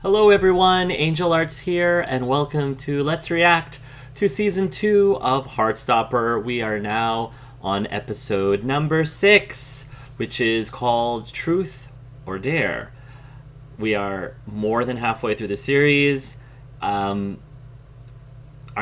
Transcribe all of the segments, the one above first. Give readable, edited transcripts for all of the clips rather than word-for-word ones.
Hello everyone, Angel Arts here, and welcome to Let's React to Season 2 of Heartstopper. We are now on episode number 6, which is called Truth or Dare. We are more than halfway through the series. Are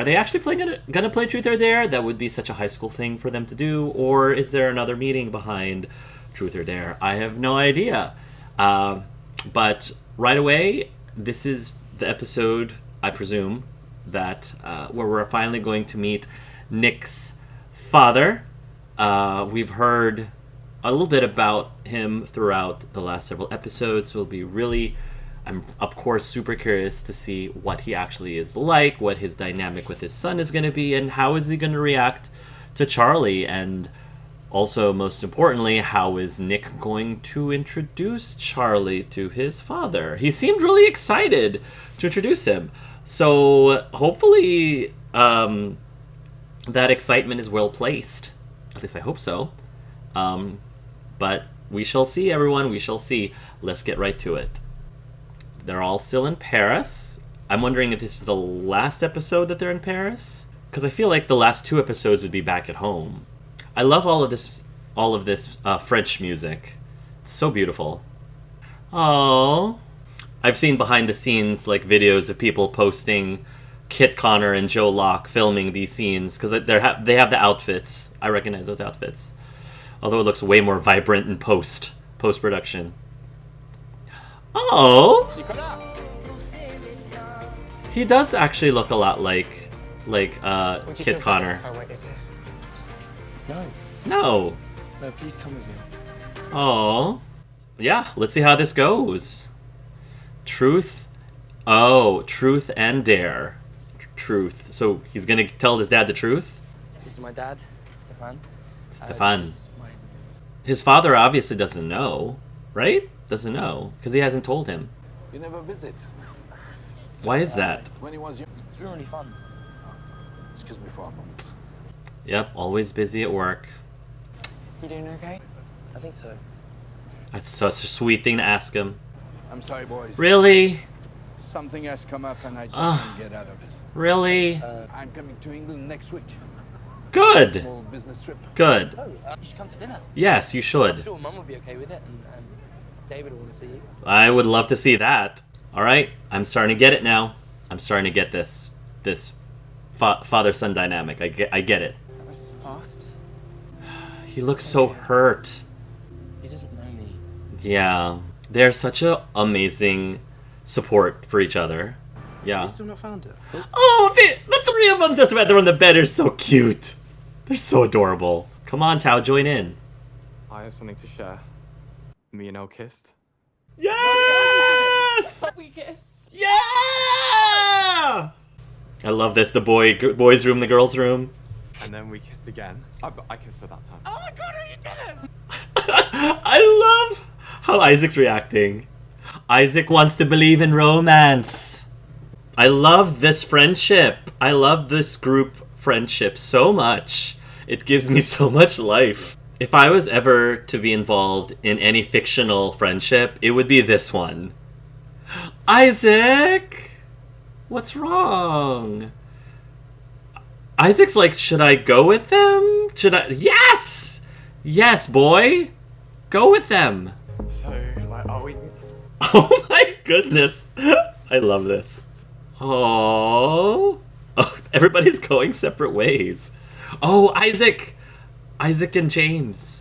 they actually gonna play Truth or Dare? That would be such a high school thing for them to do. Or is there another meaning behind Truth or Dare? I have no idea. But right away, this is the episode, I presume, that where we're finally going to meet Nick's father. We've heard a little bit about him throughout the last several episodes, so I'm of course super curious to see what he actually is like, what his dynamic with his son is going to be, and how is he going to react to Charlie, and also, most importantly, how is Nick going to introduce Charlie to his father? He seemed really excited to introduce him. So hopefully that excitement is well placed. At least I hope so. But we shall see, everyone. We shall see. Let's get right to it. They're all still in Paris. I'm wondering if this is the last episode that they're in Paris, because I feel like the last 2 episodes would be back at home. I love all of this French music. It's so beautiful. Oh, I've seen behind the scenes videos of people posting Kit Connor and Joe Locke filming these scenes because they have the outfits. I recognize those outfits, although it looks way more vibrant in post production. Oh, he does actually look a lot like Kit Connor. No, please come with me. Oh, yeah, let's see how this goes. Truth and Dare. Truth. So he's gonna tell his dad the truth? This is my dad, Stefan. His father obviously doesn't know, right? Doesn't know, because he hasn't told him. You never visit. Why is that? When he was young. It's been really fun. Excuse me for a moment. Yep, always busy at work. You doing okay? I think so. That's such a sweet thing to ask him. I'm sorry, boys. Really? Something has come up and I just can't get out of it. Really? I'm coming to England next week. Good. Small business trip. Good. Oh, you should come to dinner. Yes, you should. I'm sure Mum would be okay with it, and David will want to see you. I would love to see that. All right, I'm starting to get it now. I'm starting to get this father-son dynamic. I get it. That was fast. He looks so hurt. He doesn't know me. Yeah, they're such an amazing support for each other. Yeah. You still not found it? Oh, the 3 of them together on the bed are so cute. They're so adorable. Come on, Tao, join in. I have something to share. Me and Elle kissed. Yes! We kissed. Yeah! I love this. The boys' room, the girls' room. And then we kissed again. I kissed her that time. Oh my god, you did it! I love how Isaac's reacting. Isaac wants to believe in romance. I love this friendship. I love this group friendship so much. It gives me so much life. If I was ever to be involved in any fictional friendship, it would be this one. Isaac! What's wrong? Isaac's like, should I go with them? Should I? Yes! Yes, boy! Go with them! So, are we... Oh my goodness! I love this. Oh, everybody's going separate ways. Oh, Isaac! Isaac and James.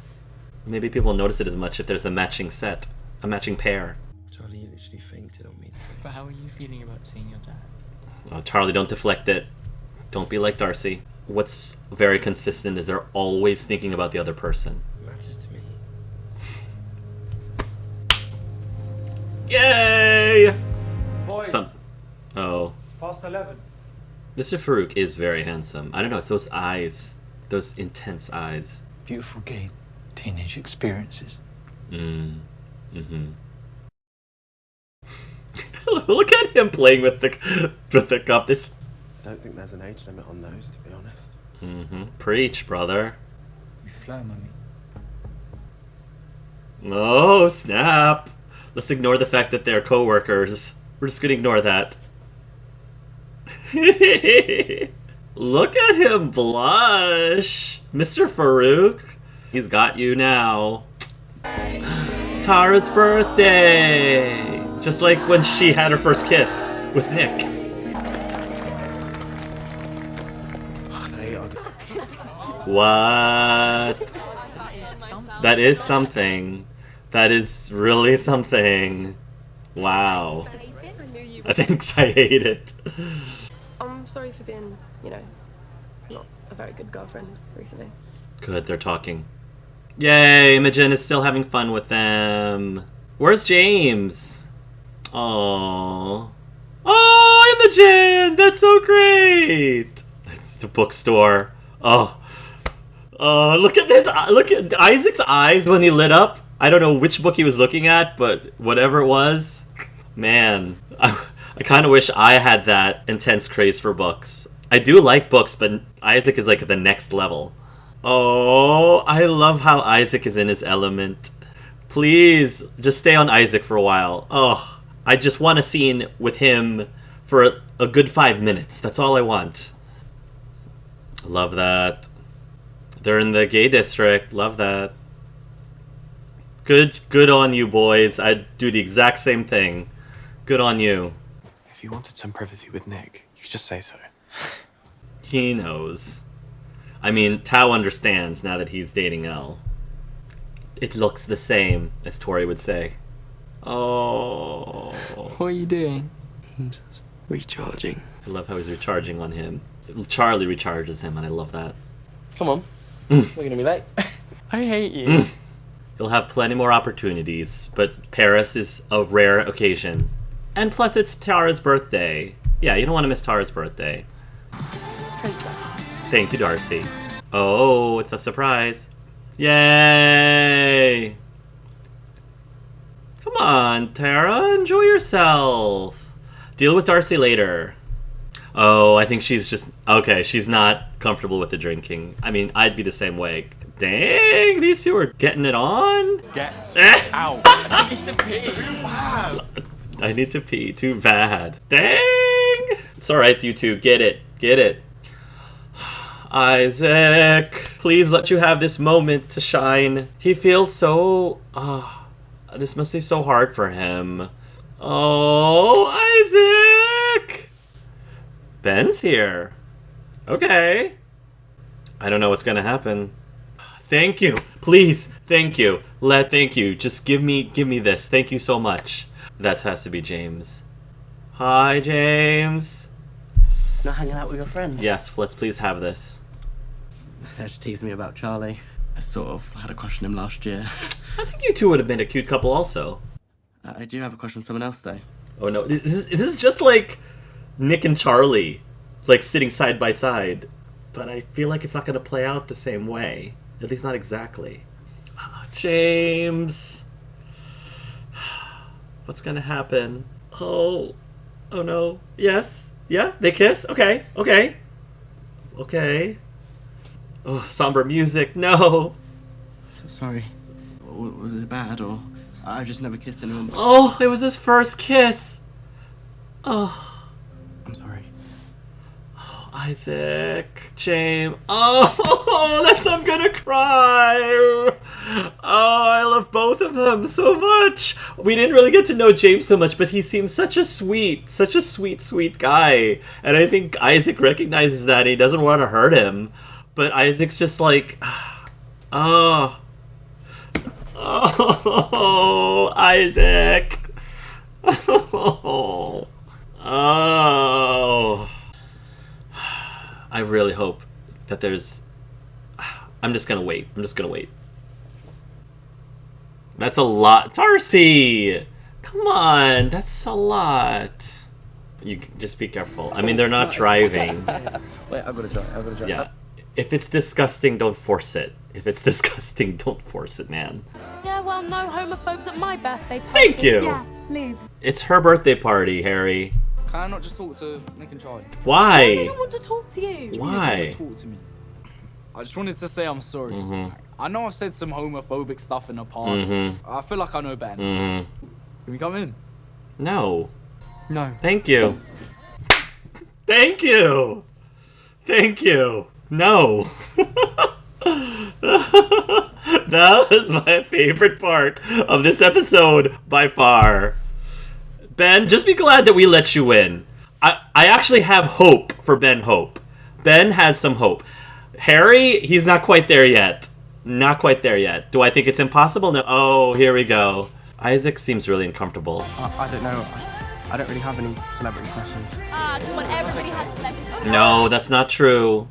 Maybe people will notice it as much if there's a matching set. A matching pair. Charlie literally fainted on me today. But how are you feeling about seeing your dad? Oh, Charlie, don't deflect it. Don't be like Darcy. What's very consistent is they're always thinking about the other person. It matters to me. Yay! Boys, Oh. past 11. Mr. Farouk is very handsome. I don't know, it's those eyes. Those intense eyes. Beautiful gay teenage experiences. Mm-hmm. Look at him playing with the cup. I don't think there's an age limit on those, to be honest. Mm-hmm. Preach, brother. You fly, mummy. Oh, snap. Let's ignore the fact that they're co-workers. We're just gonna ignore that. Look at him blush. Mr. Farouk. He's got you now. Tara's birthday. Just like when she had her first kiss with Nick. What? That is something. That is really something. Wow. I think I hate it. I'm sorry for being, not a very good girlfriend recently. Good, they're talking. Yay, Imogen is still having fun with them. Where's James? Oh. Oh, Imogen! That's so great! It's a bookstore. Oh. Oh, look at this. Look at Isaac's eyes when he lit up. I don't know which book he was looking at, but whatever it was. Man, I kind of wish I had that intense craze for books. I do like books, but Isaac is like at the next level. Oh, I love how Isaac is in his element. Please, just stay on Isaac for a while. Oh, I just want a scene with him for a good 5 minutes. That's all I want. Love that. They're in the gay district. Love that. Good on you, boys. I'd do the exact same thing. Good on you. If you wanted some privacy with Nick, you could just say so. He knows. I mean, Tao understands now that he's dating Elle. It looks the same, as Tori would say. Oh. What are you doing? Just recharging. I love how he's recharging on him. Charlie recharges him, and I love that. Come on. We're gonna be late. I hate you. You'll have plenty more opportunities, but Paris is a rare occasion. And plus, it's Tara's birthday. Yeah, you don't want to miss Tara's birthday. It's a princess. Thank you, Darcy. Oh, it's a surprise. Yay! Come on, Tara, enjoy yourself. Deal with Darcy later. Oh, I think she's just... Okay, she's not comfortable with the drinking. I mean, I'd be the same way. Dang, these two are getting it on. Get out. I need to pee. Wow. I need to pee. Too bad. Dang. It's alright, you two. Get it. Get it. Isaac, please let you have this moment to shine. He feels so... this must be so hard for him. Oh, Isaac! Ben's here. Okay. I don't know what's gonna happen. Thank you. Please. Thank you. Thank you. Just give me this. Thank you so much. That has to be James. Hi, James. Not hanging out with your friends? Yes, let's please have this. Just tease me about Charlie. I sort of had a crush on him last year. I think you two would have been a cute couple also. I do have a crush on someone else though. Oh no, this is just like Nick and Charlie, like sitting side by side. But I feel like it's not going to play out the same way. At least not exactly. Oh, James. What's going to happen? Oh no. Yes. Yeah, they kiss? Okay. Oh, somber music. No. Sorry. Was it bad or... I've just never kissed anyone. Oh, it was his first kiss. Oh. I'm sorry. Oh, Isaac. James. Oh, I'm gonna cry. Oh, I love both of them so much. We didn't really get to know James so much, but he seems such a sweet, sweet guy. And I think Isaac recognizes that and he doesn't want to hurt him. But Isaac's just like, oh, Isaac. Oh. I really hope that there's... I'm just gonna wait. That's a lot. Darcy! Come on, that's a lot. You just be careful. I mean, they're not driving. Wait, I've got to try. Yeah. If it's disgusting, don't force it. Man. Yeah, well, no homophobes at my birthday party. Thank you! Yeah, leave. It's her birthday party, Harry. Can I not just talk to Nick and Charlie? Why? I don't want to talk to you. Why? Talk to me. I just wanted to say I'm sorry. Mm-hmm. I know I've said some homophobic stuff in the past. Mm-hmm. I feel like I know better. Mm-hmm. Can we come in? No. No. Thank you. Thank you. Thank you. No. That was my favorite part of this episode by far. Ben, just be glad that we let you in. I actually have hope for Ben Hope. Ben has some hope. Harry, he's not quite there yet. Not quite there yet. Do I think it's impossible? No. Oh, here we go. Isaac seems really uncomfortable. I don't know. I don't really have any celebrity crushes. Come on, everybody has celebrities. No, that's not true.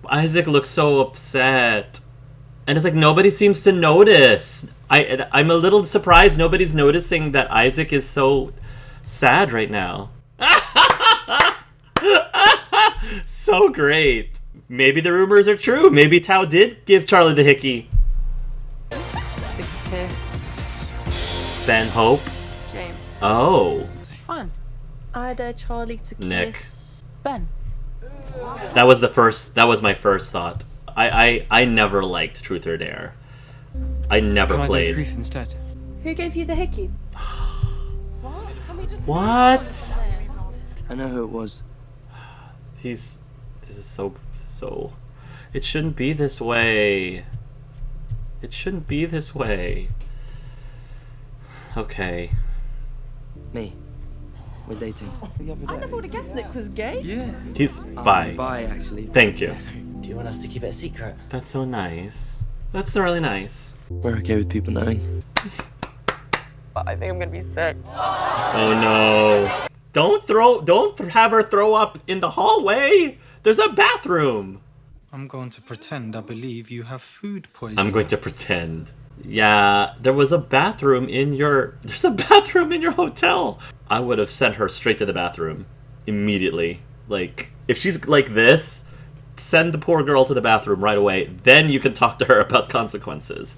Isaac looks so upset. And it's like nobody seems to notice. I'm a little surprised nobody's noticing that Isaac is so sad right now. So great. Maybe the rumors are true. Maybe Tao did give Charlie the hickey. To kiss Ben Hope. James. Oh. Fine. I dare Charlie to Nick. kiss Ben. That was my first thought. I never liked Truth or Dare. I never Can I do played. truth instead? Who gave you the hickey? What? Can we just... What? I know who it was. This is so. It shouldn't be this way. It shouldn't be this way. Okay. Me. We're dating. I never would have guessed Nick was gay. Yeah. He's bi. He's bi, actually. Thank you. Do you want us to keep it a secret? That's so nice. That's really nice. We're okay with people knowing. But I think I'm gonna be sick. Oh no. Don't have her throw up in the hallway. There's a bathroom. I'm going to pretend I believe you have food poisoning. I'm going to pretend. Yeah, there's a bathroom in your hotel. I would have sent her straight to the bathroom immediately. Like, if she's like this, send the poor girl to the bathroom right away. Then you can talk to her about consequences.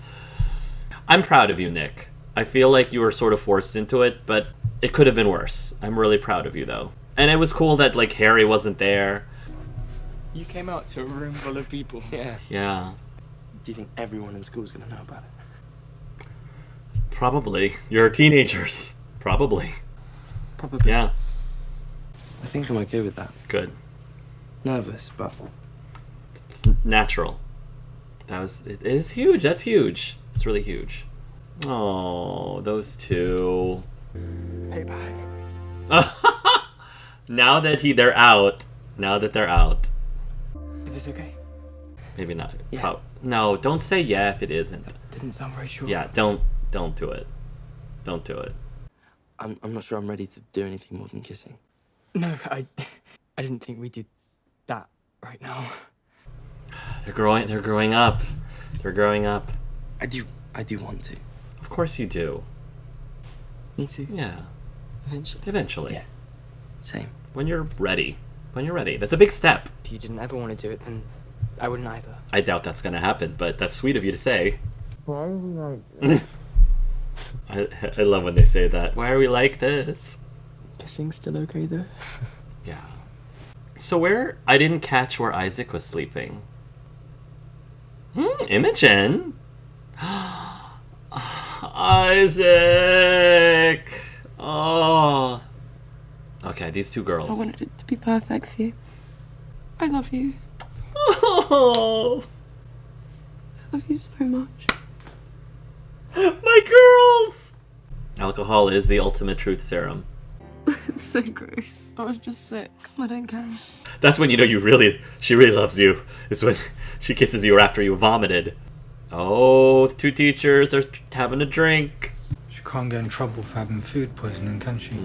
I'm proud of you, Nick. I feel like you were sort of forced into it, but it could have been worse. I'm really proud of you, though. And it was cool that, like, Harry wasn't there. You came out to a room full of people. Yeah. Yeah, Do you think everyone in school's gonna know about it? probably. You're teenagers. Probably. Probably. Yeah, I think I'm okay with that. good. Nervous, but It's natural. It is huge. That's huge. It's really huge. Oh, those two. Payback. Now that they're out. Now that they're out. Is this okay? Maybe not. Yeah. No, don't say yeah if it isn't. Didn't sound very sure. Yeah, don't do it. Don't do it. I'm not sure I'm ready to do anything more than kissing. No, I didn't think we did that right now. They're growing up. They're growing up. I do want to. Of course you do. Me too. Yeah. Eventually. Yeah. Same. When you're ready. That's a big step. If you didn't ever want to do it, then I wouldn't either. I doubt that's gonna happen, but that's sweet of you to say. Why are we like I love when they say that. Why are we like this? Kissing still okay though? Yeah. So I didn't catch where Isaac was sleeping. Imogen. Isaac. Oh. Okay, these two girls. I wanted it to be perfect for you. I love you. Oh. I love you so much. My girls. Alcohol is the ultimate truth serum. It's so gross. I was just sick. I don't care. That's when you know she really loves you. It's when she kisses you after you vomited. Oh, the two teachers are having a drink. She can't get in trouble for having food poisoning, can she?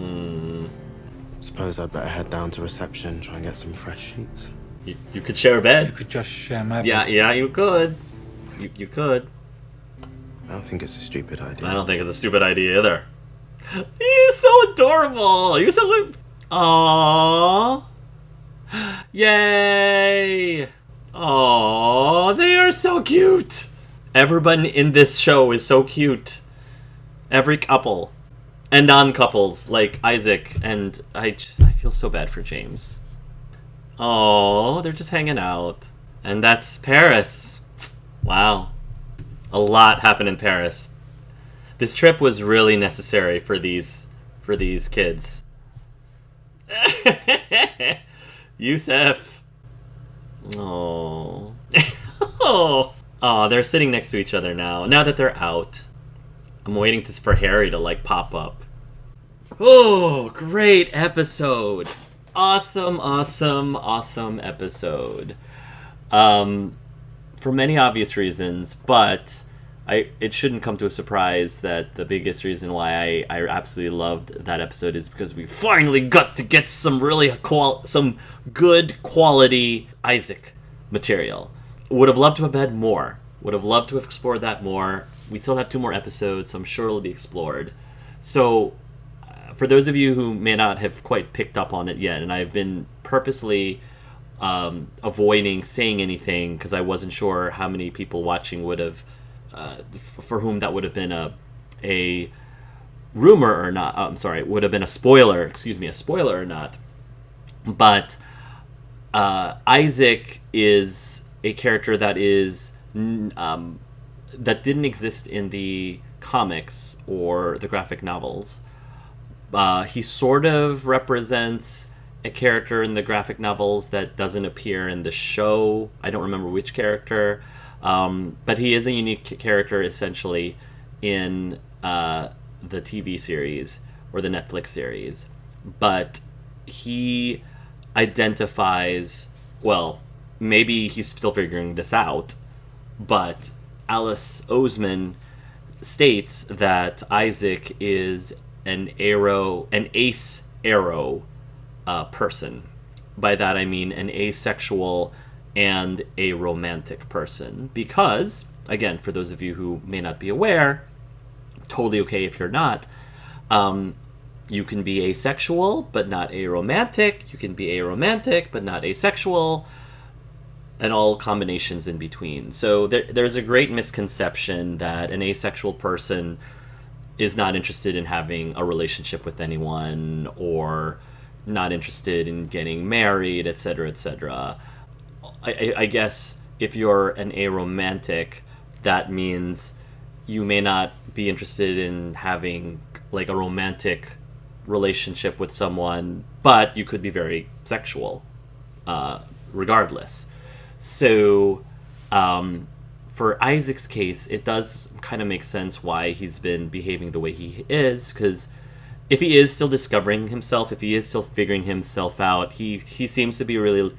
Suppose I'd better head down to reception, try and get some fresh sheets. You could share a You bed. could just share my bed. Yeah, you could. You could. I don't think it's a stupid idea. I don't think it's a stupid idea either. He's so adorable. You're so. Aww. Yay. Aww, they are so cute. Everyone in this show is so cute. Every couple. And non-couples, like Isaac, and I feel so bad for James. Oh, they're just hanging out. And that's Paris. Wow. A lot happened in Paris. This trip was really necessary for these kids. Yusef. Oh. Oh, they're sitting next to each other now. Now that they're out, I'm waiting for Harry to like pop up. Oh, great episode. Awesome episode. For many obvious reasons, but it shouldn't come to a surprise that the biggest reason why I absolutely loved that episode is because we finally got to get some some good quality Isaac material. Would have loved to have had more. Would have loved to have explored that more. We still have 2 more episodes, so I'm sure it'll be explored. So, for those of you who may not have quite picked up on it yet, and I've been purposely avoiding saying anything because I wasn't sure how many people watching would have, for whom that would have been a rumor or not. I'm sorry, would have been a spoiler. Excuse me, a spoiler or not. But Isaac is a character that is that didn't exist in the comics or the graphic novels. He sort of represents a character in the graphic novels that doesn't appear in the show. I don't remember which character, but he is a unique character essentially in the TV series or the Netflix series. But he identifies, well, maybe he's still figuring this out, but Alice Oseman states that Isaac is an ace arrow person. By that I mean an asexual and a romantic person. Because, again, for those of you who may not be aware, totally okay if you're not, you can be asexual but not aromantic. You can be aromantic but not asexual, and all combinations in between. So there's a great misconception that an asexual person is not interested in having a relationship with anyone or not interested in getting married, etc., etc. I guess if you're an aromantic, that means you may not be interested in having like a romantic relationship with someone, but you could be very sexual regardless. So for Isaac's case, it does kind of make sense why he's been behaving the way he is, because if he is still discovering himself, if he is still figuring himself out, he seems to be really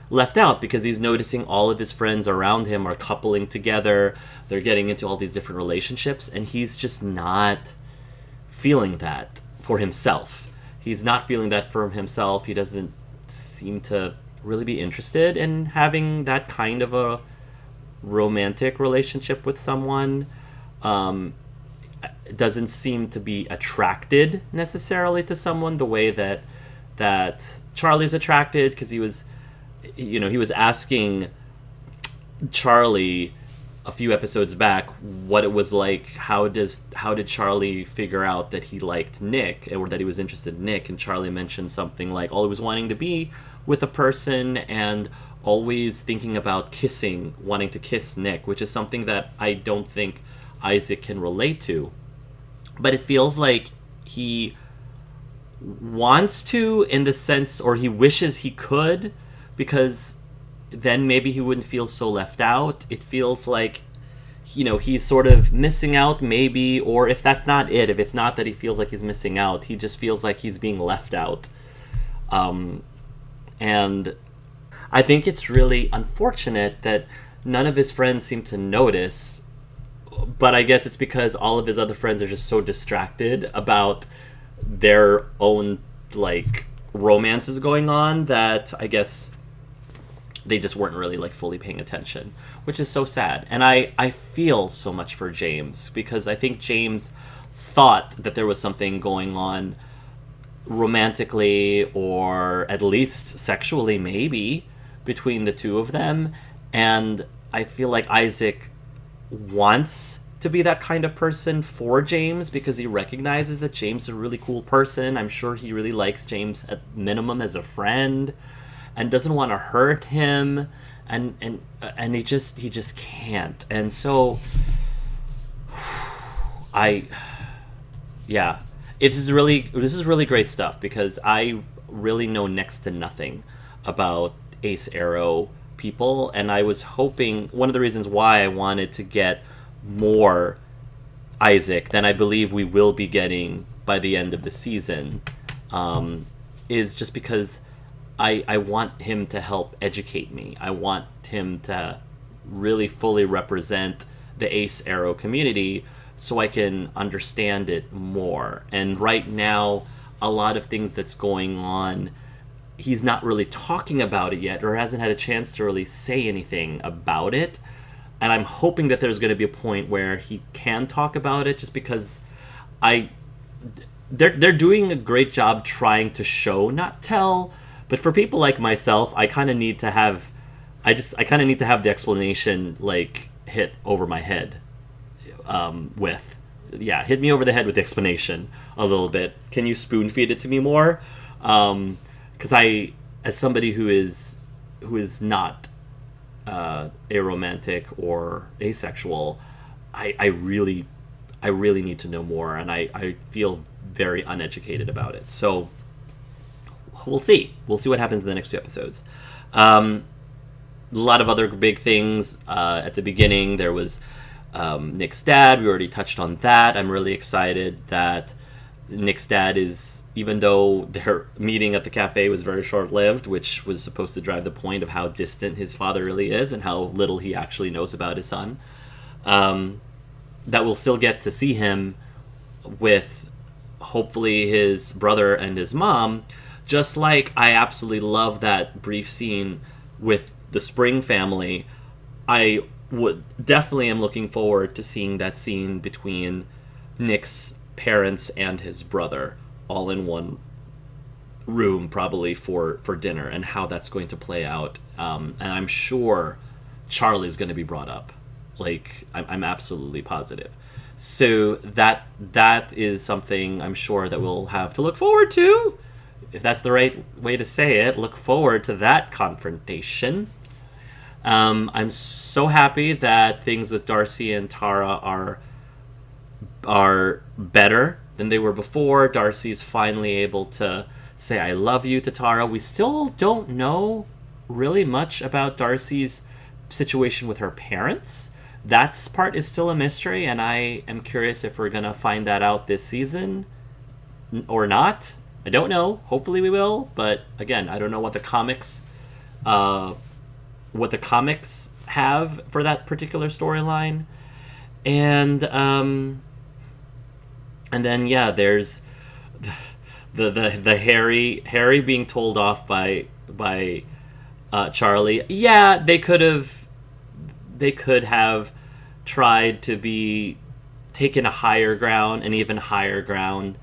left out, because he's noticing all of his friends around him are coupling together, they're getting into all these different relationships, and he's just not feeling that for himself. He's not feeling that for himself. He doesn't seem to really be interested in having that kind of a romantic relationship with someone. Doesn't seem to be attracted necessarily to someone the way that Charlie's attracted, because he was asking Charlie a few episodes back what it was like. How did Charlie figure out that he liked Nick, or that he was interested in Nick? And Charlie mentioned something like always wanting to be with a person and always thinking about wanting to kiss Nick, which is something that I don't think Isaac can relate to. But it feels like he wants to, in the sense, or he wishes he could, because then maybe he wouldn't feel so left out. It feels like, he's sort of missing out, maybe, or if that's not it, if it's not that he feels like he's missing out, he just feels like he's being left out. And I think it's really unfortunate that none of his friends seem to notice, but I guess it's because all of his other friends are just so distracted about their own, romances going on, that I guess they just weren't really, fully paying attention, which is so sad. And I feel so much for James, because I think James thought that there was something going on romantically, or at least sexually, maybe, between the two of them. And I feel like Isaac wants to be that kind of person for James, because he recognizes that James is a really cool person. I'm sure he really likes James at minimum as a friend, and doesn't want to hurt him, and he just can't. And so this is really great stuff because I really know next to nothing about Ace Arrow people, and I was hoping one of the reasons why I wanted to get more Isaac than I believe we will be getting by the end of the season is just because I want him to help educate me. I want him to really fully represent the Ace Arrow community so I can understand it more. And right now, a lot of things that's going on, he's not really talking about it yet or hasn't had a chance to really say anything about it. And I'm hoping that there's going to be a point where he can talk about it just because they're doing a great job trying to show, not tell. But for people like myself, I kind of need to have the explanation like hit over my head hit me over the head with the explanation a little bit. Can you spoon feed it to me more? Because as somebody who is not aromantic or asexual, I really need to know more, and I feel very uneducated about it. So we'll see what happens in the next 2 episodes. A lot of other big things at the beginning. There was Nick's dad. We already touched on that. I'm really excited that Nick's dad is, even though their meeting at the cafe was very short-lived, which was supposed to drive the point of how distant his father really is and how little he actually knows about his son, that we'll still get to see him with hopefully his brother and his mom. Just like I absolutely love that brief scene with the Spring family, I would definitely am looking forward to seeing that scene between Nick's parents and his brother all in one room, probably for dinner, and how that's going to play out. And I'm sure Charlie's going to be brought up. Like, I'm absolutely positive. So that is something I'm sure that we'll have to look forward to. If that's the right way to say it, look forward to that confrontation. I'm so happy that things with Darcy and Tara are better than they were before. Darcy's finally able to say I love you to Tara. We still don't know really much about Darcy's situation with her parents. That part is still a mystery, and I am curious if we're going to find that out this season or not. I don't know. Hopefully we will, but again, I don't know what the comics have for that particular storyline. And then there's the Harry being told off by Charlie. Yeah, they could have tried to be taken a higher ground, an even higher ground,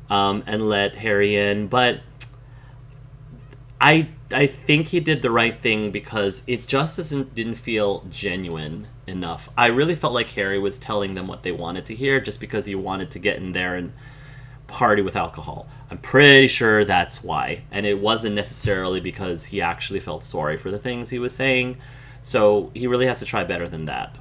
and let Harry in, but I think he did the right thing because it just didn't feel genuine enough. I really felt like Harry was telling them what they wanted to hear just because he wanted to get in there and party with alcohol. I'm pretty sure that's why. And it wasn't necessarily because he actually felt sorry for the things he was saying. So he really has to try better than that.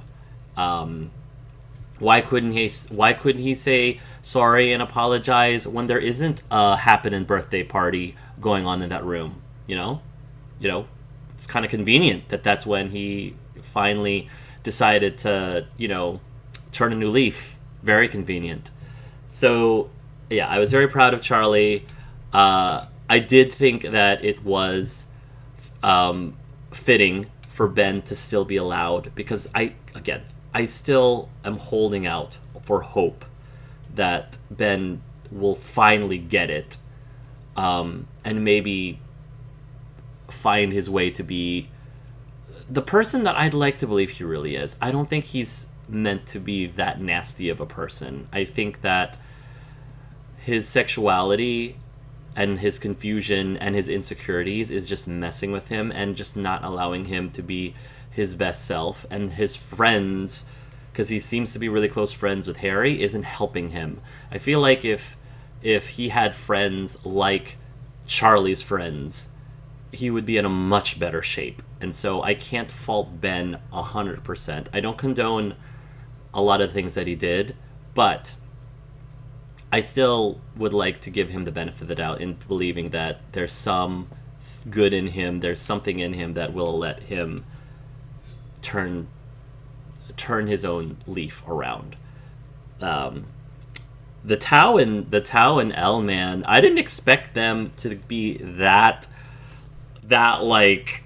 Why couldn't he say sorry and apologize when there isn't a happening birthday party going on in that room? You know, it's kind of convenient that that's when he finally decided to, turn a new leaf. Very convenient. So, yeah, I was very proud of Charlie. I did think that it was fitting for Ben to still be allowed because I still am holding out for hope that Ben will finally get it and maybe find his way to be the person that I'd like to believe he really is. I don't think he's meant to be that nasty of a person. I think that his sexuality and his confusion and his insecurities is just messing with him and just not allowing him to be his best self. And his friends, because he seems to be really close friends with Harry, isn't helping him. I feel like if he had friends like Charlie's friends, he would be in a much better shape. And so I can't fault Ben 100%. I don't condone a lot of things that he did, but I still would like to give him the benefit of the doubt in believing that there's some good in him, there's something in him that will let him turn his own leaf around. The Tao and Elle, man, I didn't expect them to be that like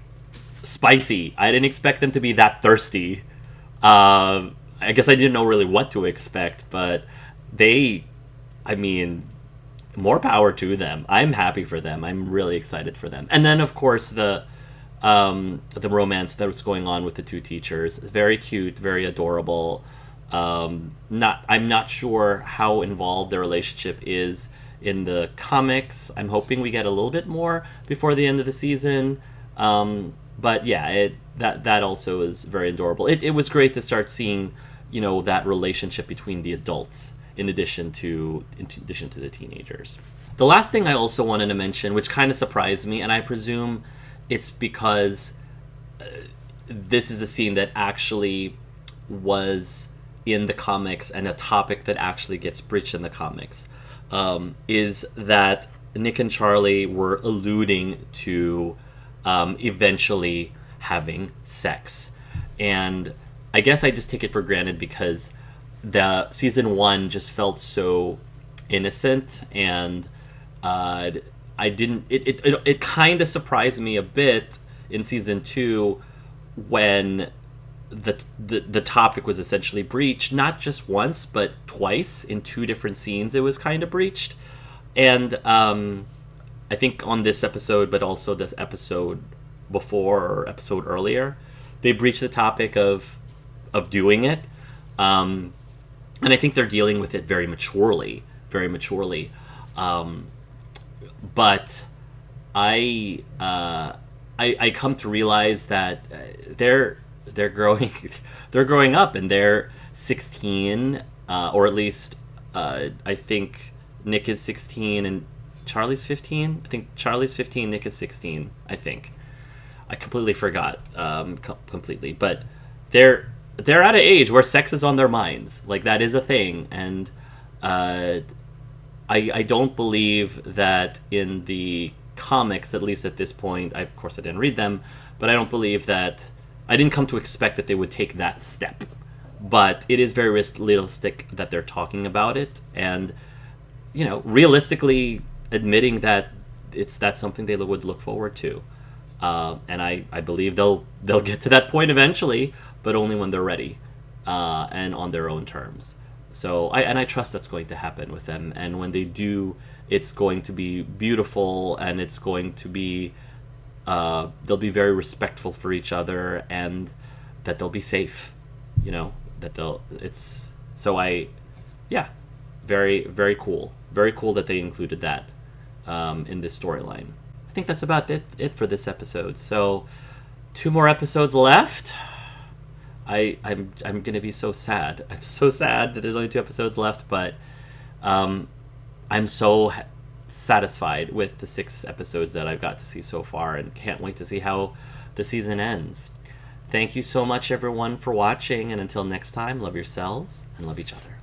spicy. I didn't expect them to be that thirsty. I guess I didn't know really what to expect, but more power to them. I'm happy for them. I'm really excited for them. And then, of course, the romance that's going on with the two teachers. Very cute, very adorable. I'm not sure how involved their relationship is in the comics. I'm hoping we get a little bit more before the end of the season. But yeah, that also is very adorable. It was great to start seeing, that relationship between the adults in addition to the teenagers. The last thing I also wanted to mention, which kind of surprised me, and I presume it's because this is a scene that actually was in the comics and a topic that actually gets breached in the comics, is that Nick and Charlie were alluding to eventually having sex. And I guess I just take it for granted because the season 1 just felt so innocent, and it kind of surprised me a bit in season 2 when the topic was essentially breached, not just once but twice in 2 different scenes. It was kind of breached, and I think on this episode, but also this episode before or episode earlier, they breached the topic of doing it, and I think they're dealing with it very maturely. But I come to realize that they're growing up, and they're 16, or at least I think Nick is 16 and Charlie's 15. I think Charlie's 15, Nick is 16. I think I completely forgot completely, but they're at an age where sex is on their minds. Like, that is a thing, and I don't believe that in the comics, at least at this point. Of course, I didn't read them, but I don't believe that. I didn't come to expect that they would take that step. But it is very realistic that they're talking about it, and realistically admitting that that's something they would look forward to. And I believe they'll get to that point eventually, but only when they're ready, and on their own terms. So I trust that's going to happen with them, and when they do, it's going to be beautiful, and it's going to be they'll be very respectful for each other, and that they'll be safe. Very, very cool. Very cool that they included that in this storyline. I think that's about it for this episode. So 2 more episodes left. I'm gonna be so sad. I'm so sad that there's only 2 episodes left, but I'm so satisfied with the 6 episodes that I've got to see so far, and can't wait to see how the season ends. Thank you so much, everyone, for watching, and until next time, love yourselves and love each other.